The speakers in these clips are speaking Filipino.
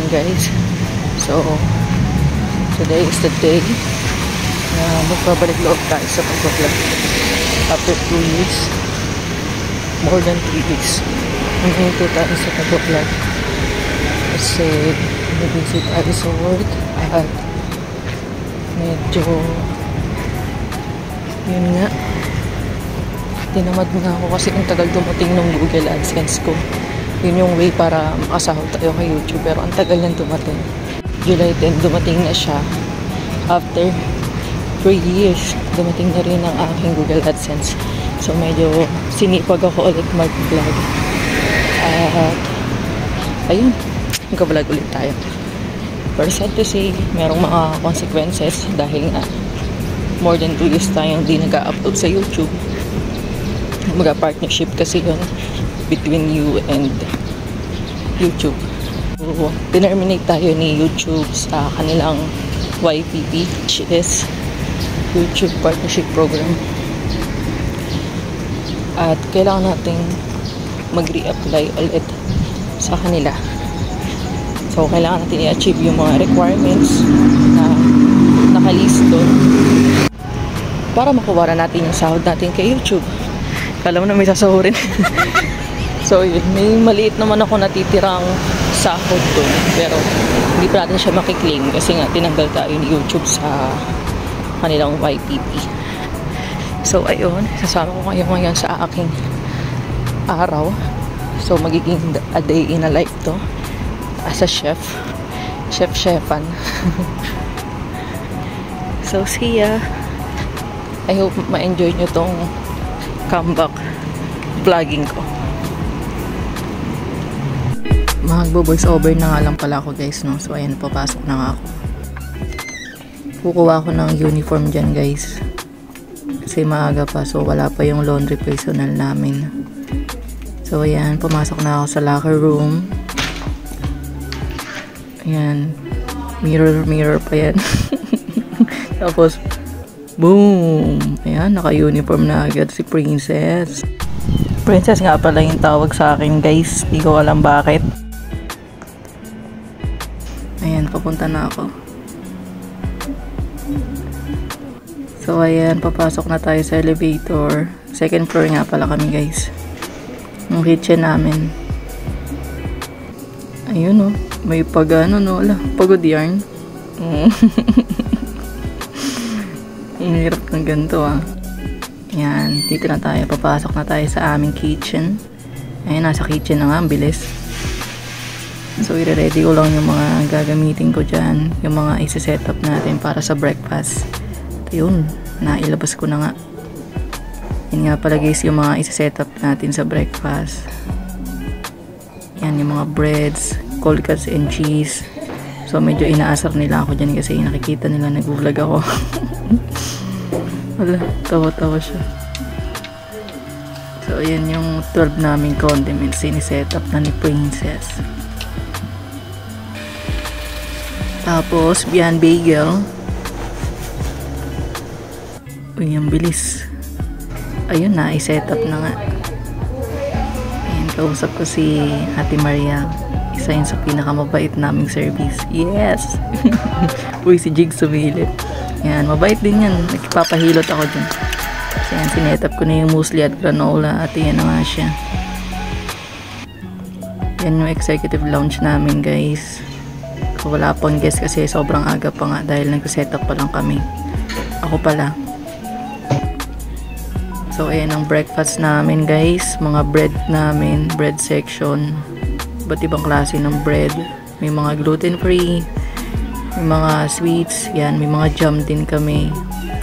guys. So today is the day na magpabalik loob tayo sa pag-vlog after 2 years, more than 3 weeks. Nanghinto tayo sa pag-vlog kasi nag-busy tayo sa work at medyo yun nga, tinamad na ako kasi ang tagal dumating ng Google AdSense ko. Yun yung way para makasahod tayo kay YouTube, pero ang tagal nang dumating. July 10 dumating na siya. After 3 years dumating na rin ang aking Google AdSense. So medyo sinipag ako ulit mag-vlog at ayun, mag-vlog ulit tayo. Pero sad to say, merong mga consequences dahil nga more than 2 years tayong hindi nag-upload sa YouTube. Mag-partnership kasi yun between you and YouTube. So, tinerminate tayo ni YouTube sa kanilang YPP, which is YouTube Partnership Program. At kailangan nating mag-re-apply ulit sa kanila. So, kailangan natin i-achieve yung mga requirements na nakalist doon para makuwara natin yung sahod natin kay YouTube. Kala mo na may sasahurin. So yun, may maliit naman ako natitirang sahod doon, pero hindi pa natin siya makiklaim kasi nga tinanggal tayo ni YouTube sa kanilang YPP. So ayun, sasama ko kayo ngayon sa aking araw. So magiging a day in a life to as a chef. Chef-chefan. So see ya. I hope ma-enjoy nyo tong comeback vlogging ko. Magbo-voice over na nga lang pala ako guys, no? So ayan, papasok na nga ako. Kukuha ako ng uniform dyan guys. Kasi maaga pa, so wala pa yung laundry personnel namin. So ayan, pumasok na ako sa locker room. Ayan, mirror pa yan. Tapos boom! Ayan, naka-uniform na agad si Princess. Princess nga pala yung tawag sa akin guys. Di ko alam bakit. Ayan, papunta na ako. So ayan, papasok na tayo sa elevator. Second floor nga pala kami guys. Yung kitchen namin. Ayun oh, may pagano no. Ala, pagod yarn. Ang hirap ng ganito ah. Yan, dito na tayo. Papasok na tayo sa aming kitchen. Ayun, nasa kitchen na nga. Ang bilis. So, i-ready ko lang yung mga gagamitin ko dyan. Yung mga isi-set up natin para sa breakfast. Ayun, nailabas ko na nga. Yan nga pala guys, yung mga isi-set up natin sa breakfast. Yan, yung mga breads, cold cuts and cheese. So, medyo inaasar nila ako dyan kasi nakikita nila nag-vlog ako. Wala, tawa-tawa siya. So, ayan yung 12 naming condiments. Siniset up na ni Princess. Tapos, Beyond Bagel. Uy, ang bilis. Ayun na, i-set up na nga. Ayan, kausap ko si Ate Maria. Isa yun sa pinakamabait naming service. Yes! Uy, si Jig sumilip. Yan, mabait din yan. Nagpapahilot ako dyan. Kasi yan, sinetap ko na yung muesli at granola. At yan na nga siya. Yan yung executive lounge namin guys. Wala pang guest kasi sobrang aga pa nga dahil nag-setup pa lang kami. Ako pala. So ayan ang breakfast namin guys. Mga bread namin. Bread section. Iba't ibang klase ng bread. May mga gluten-free. May mga sweets, yan, may mga jam din kami,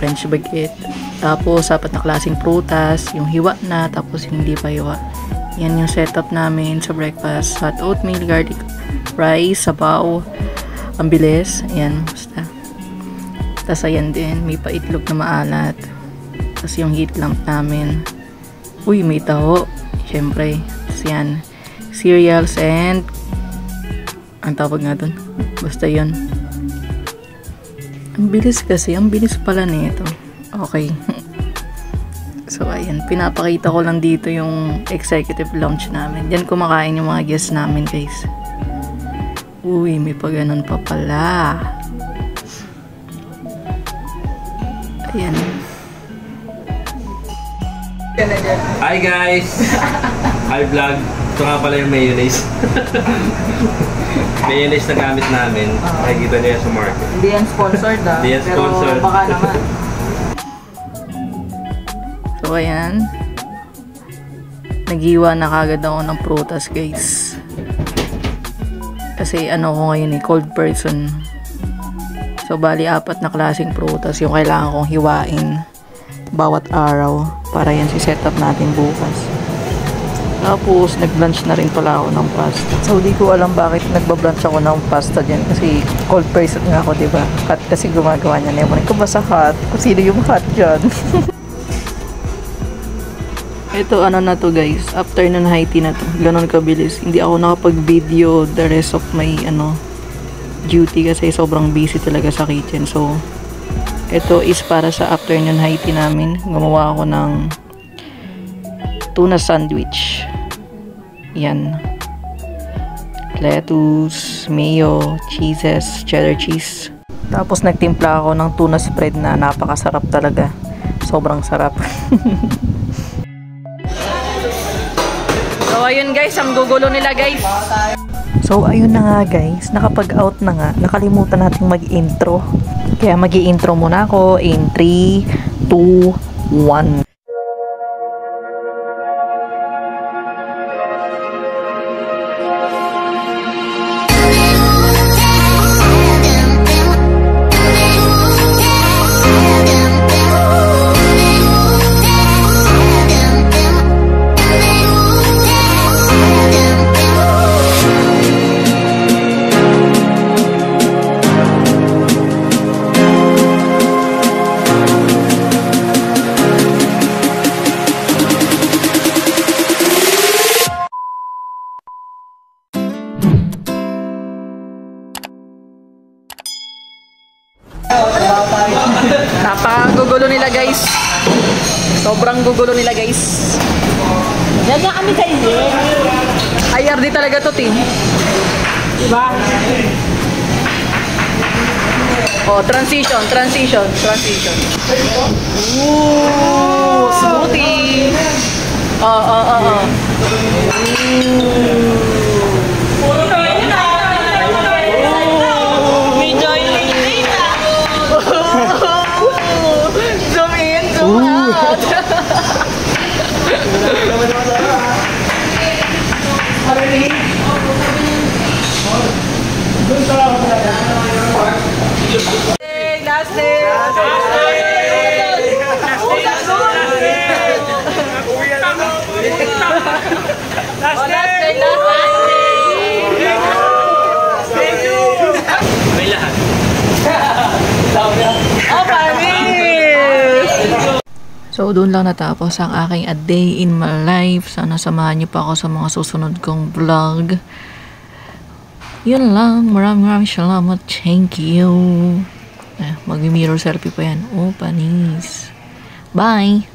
French baguette. Tapos, apat na klaseng prutas, yung hiwa na, tapos yung hindi pa hiwa. Yan yung setup namin sa breakfast. Hot oatmeal, garlic rice, sabaw. Ang bilis, ayan, basta. Tapos, ayan din, may paitlog na maalat. Tapos, yung heat lamp namin. Uy, may taho. Siyempre, tapos yan, cereals and, ang tawag nga dun, basta yun. Ang bilis kasi. Ang bilis pala nito. Okay. So, ayan. Pinapakita ko lang dito yung executive lounge namin. Diyan kumakain yung mga guests namin, guys. Uy, may paganon pa pala. Ayan. Hi guys! Hi vlog! Ito nga pala yung mayonnaise. Mayonnaise na gamit namin. Nakikita niyo yan sa market. Hindi yan sponsored Hindi yan sponsored. Pero baka naman. So ayan. Naghiwa na kagad ako ng prutas guys. Kasi ano ko ngayon cold person. So bali 4 na klaseng prutas yung kailangan kong hiwain bawat araw para yan si setup natin bukas. Tapos nag-lunch na rin pala ako ng pasta. So di ko alam bakit nagba-brunch ako ng pasta dyan kasi cold person nga ako, diba? Hot kasi gumagawa niya. Nemonin ko ba sa hot? Kung sino yung hot dyan? Ito ano na to guys, after ng high tea na to, ganon kabilis. Hindi ako nakapag-video the rest of my duty kasi sobrang busy talaga sa kitchen. So ito is para sa afternoon high tea namin. Gumawa ako ng tuna sandwich. Yan. Lettuce, mayo, cheeses, cheddar cheese. Tapos nagtimpla ako ng tuna spread na napakasarap talaga. Sobrang sarap. So ayun guys, ang gugulo nila guys. So ayun na nga guys, nakapag-out na nga. Nakalimutan nating mag-intro. Kaya mag-i-intro muna ako in 3, 2, 1. Napakagugulo nila guys. Sobrang gugulo nila guys. Yan na kami kayo. IRD talaga to, team. Diba? Oh, transition. Ooh, smoothie. Oh. Last day. May lahat. So, doon lang natapos ang aking a day in my life. Sana samahan niyo pa ako sa mga susunod kong vlog. Yun lang. Maraming salamat. Thank you. Mag-mirror selfie pa yan. Oh, panis. Bye!